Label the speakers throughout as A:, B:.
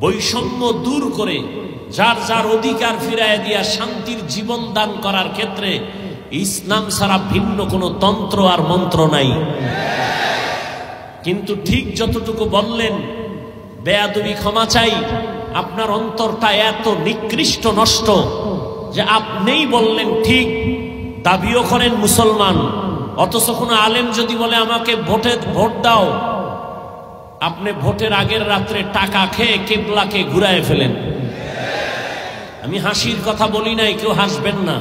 A: বৈষম্য দূর করে যার যার অধিকার ফিরায় দিয়া শান্তির জীবন দান করার ক্ষেত্রে ইসলাম ছাড়া ভিন্ন কোনো তন্ত্র আর মন্ত্র নাই। কিন্তু ঠিক যতটুকু বললেন বেয়াদবি ক্ষমা চাই, আপনার অন্তরটা এত নিকৃষ্ট নষ্ট যে আপনিই বললেন ঠিক, দাবিও করেন মুসলমান, অথচ কোনো আলেম যদি বলে আমাকে ভোট দাও, আপনি ভোটের আগের রাত্রে টাকা খেয়ে কিবলাকে ঘুরায় ফেলেন। আমি হাসির কথা বলি নাই, কেউ হাসবেন না,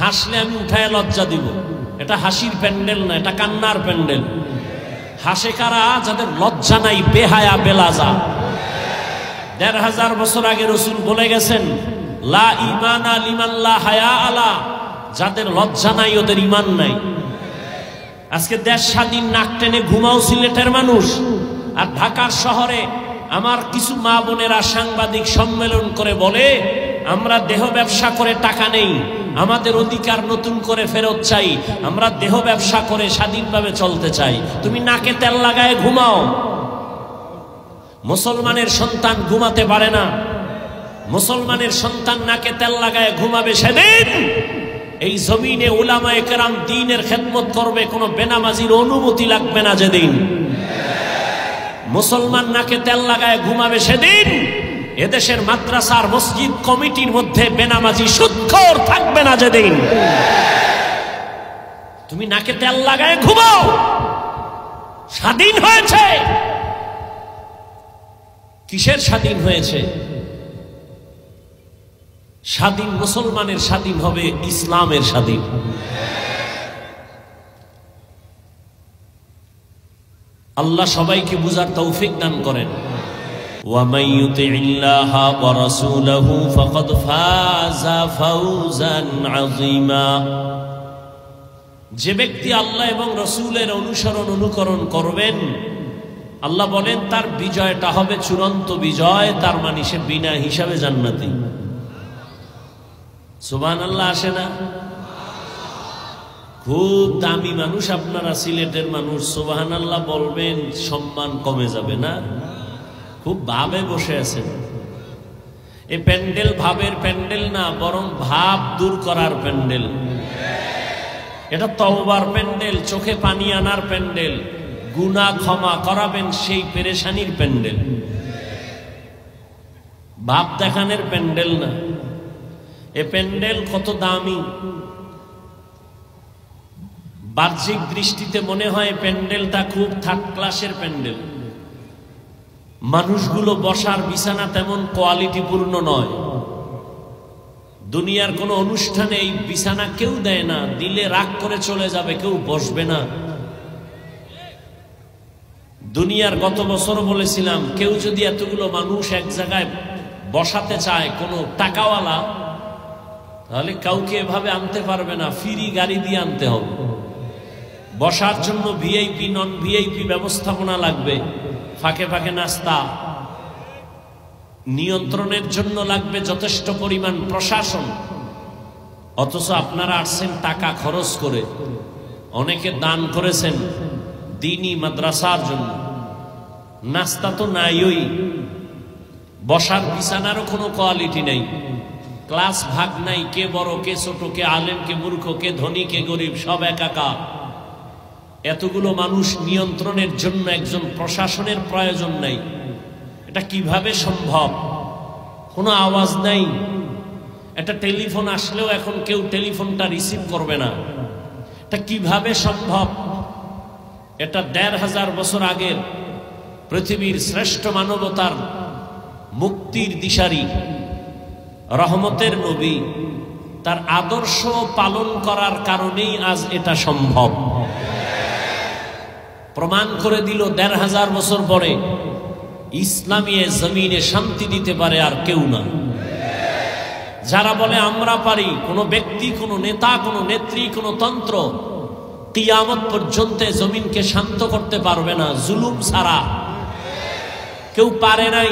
A: হাসলে আমি উঠায় লজ্জা দিব। এটা হাসির প্যান্ডেল না, এটা কান্নার প্যান্ডেল। হাসে কারা? যাদের লজ্জা নাই, বেহায়া বেলাজা। ১৫০০ বছর আগে রাসূল বলে গেছেন লা ঈমানা লিমান লা হায়া আলা, যাদের লজ্জা নাই ওদের ঈমান নাই। আজকে দেশ স্বাধীন নাক টেনে ঘুমাও সিলেটের মানুষ, আর ঢাকার শহরে আমার কিছু মা বোনেরা সাংবাদিক সম্মেলন করে বলে আমরা দেহ ব্যবসা করে টাকা নেই, আমাদের অধিকার নতুন করে ফেরত চাই, আমরা দেহ ব্যবসা করে স্বাধীনভাবে চলতে চাই। তুমি নাকে তেল লাগায় ঘুমাও। মুসলমানের সন্তান ঘুমাতে পারে না। মুসলমানের সন্তান নাকে তেল লাগায় ঘুমাবে সেদিন এই জমিনে উলামায়ে কেরাম দ্বীনের খেদমত করবে, কোনো বেনামাজির অনুমতি লাগবে না। যেদিন মুসলমান নাকে তেল লাগায় ঘুমাবে সেদিন এদেশের মাদ্রাসার মসজিদ কমিটির মধ্যে বেনামাজি সুদখোর থাকবে না। যেদিন তুমি নাকে তেল লাগায় ঘুমাও, স্বাধীন হয়েছে। কিসের স্বাধীন হয়েছে? স্বাধীন মুসলমানের স্বাধীন হবে, ইসলামের স্বাধীন। আল্লাহ সবাইকে বুঝার তৌফিক দান করেন। ওয়ামান ইউতিইল্লাহা ওয়া রাসূলাহু ফাকাদ ফাযা ফাওজান আযীমা। যে ব্যক্তি আল্লাহ এবং রাসূলের অনুকরণ করবেন, আল্লাহ বলেন তার বিজয়টা হবে চূড়ান্ত বিজয়, তার মানে সে বিনা হিসাবে জান্নাতি। সুবহানাল্লাহ আসে না? খুব দামি মানুষ আপনারা, সিলেটের মানুষ, সুবহানাল্লাহ বলবেন সম্মান কমে যাবে না? খুব ভাবে বসে আছেন। এই প্যান্ডেল ভাবের প্যান্ডেল না, বরং ভাব দূর করার প্যান্ডেল। এটা তওবার প্যান্ডেল, চোখে পানি আনার প্যান্ডেল, গুনাহ ক্ষমা করাবেন সেই পেরেশানির প্যান্ডেল, ভাব দেখানোর প্যান্ডেল না। এ প্যান্ডেল কত দামি! বাহ্যিক দৃষ্টিতে মনে হয় প্যান্ডেলটা খুব থার্ড ক্লাসের প্যান্ডেল। মানুষগুলো বসার বিছানা তেমন কোয়ালিটিপূর্ণ নয়। দুনিয়ার কোন অনুষ্ঠানে এই বিছানা কেউ দেয় না, দিলে রাগ করে চলে যাবে, কেউ বসবে না। দুনিয়ার গত বছর বলেছিলাম, কেউ যদি এতগুলো মানুষ এক জায়গায় বসাতে চায়, কোনো টাকাওয়ালা, তাহলে কাউকে এভাবে আনতে পারবে না, ফ্রি গাড়ি দিয়ে আনতে হবে। বসার জন্য ভিআইপি নন ভিআইপি ব্যবস্থাপনা লাগবে, ফাঁকে ফাঁকে নাস্তা, নিয়ন্ত্রণের জন্য লাগবে যথেষ্ট পরিমাণ প্রশাসন। অথচ আপনারা আসছেন টাকা খরচ করে, অনেকে দান করেছেন দ্বীনি মাদ্রাসার জন্য, নাস্তা তো নাইই, বসার বিছানারও কোনো কোয়ালিটি নাই, ক্লাস ভাগ নাই, কে বড় কে ছোট, কে আলেম কে মূর্খ, কে ধনী কে গরিব, সব একাকার। এতগুলো মানুষ নিয়ন্ত্রণের জন্য একজন প্রশাসনের প্রয়োজন নাই। এটা কিভাবে সম্ভব? কোনো আওয়াজ নাই, একটা টেলিফোন আসলেও এখন কেউ টেলিফোনটা রিসিভ করবে না। এটা কিভাবে সম্ভব? এটা ১৫০০ বছর আগের পৃথিবীর শ্রেষ্ঠ মানবতার মুক্তির দিশারি রহমতের নবী, তার আদর্শ পালন করার কারণেই আজ এটা সম্ভব। প্রমাণ করে দিল ১৫০০ বছর পরে ইসলামী জমিনে শান্তি দিতে পারে আর কেউ না। যারা বলে আমরা পারি, কোনো ব্যক্তি, কোনো নেতা, কোনো নেত্রী, কোনো তন্ত্র কিয়ামত পর্যন্ত জমিনকে শান্ত করতে পারবে না, জুলুম ছাড়া কেউ পারে নাই।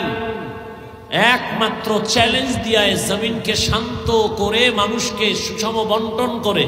A: একমাত্র চ্যালেঞ্জ দিয়ে জমিনকে শান্ত করে মানুষকে সুষম বন্টন করে